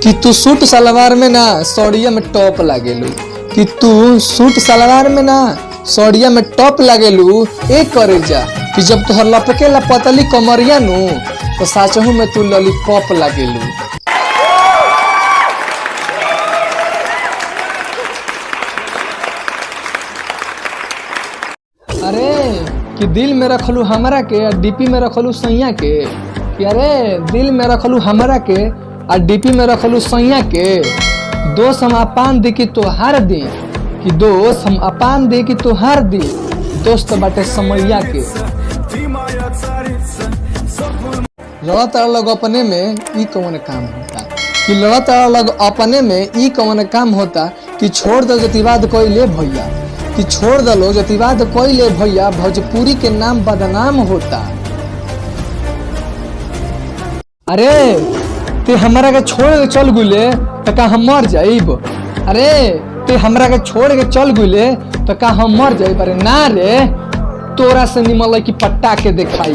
कि तू सूट सलवार में ना सौड़िया में टॉप लागेलू, कि तू सूट सलवार में ना सौड़िया में टॉप लागेलू। एक करे जा कि जब तुहर लपके ला पतली कमरिया नु तो साचहू में तू लॉलीपॉप लागेलू। अरे कि दिल में रखलू हमरा के और डीपी में रखलू सैया के, कि अरे दिल में रखलू हमरा के और डीपी में रखलू सैया के। दोस्त हम अपान दी कि तोहार दी, कि दोस्त हम अपान दी कि तोहार दी, दोस्त बाटे समैया के। लड़त लग अपने में ई कौन काम होता, कि लड़त लग अपने में ई कौन काम होता, कि छोड़ दो जतिवाद कोइले भैया, कि छोड़ दलो जतिवाद कोइले भैया, भोजपुरी के नाम बदनाम होता। अरे ते हमरा के छोड़ के चल गुले तो का हम मर जाइब, अरे ते हमरा के छोड़ के चल गुले तो का हम मर जाइब। अरे ना रे, तोरा से निमल की पट्टा के दिखाई।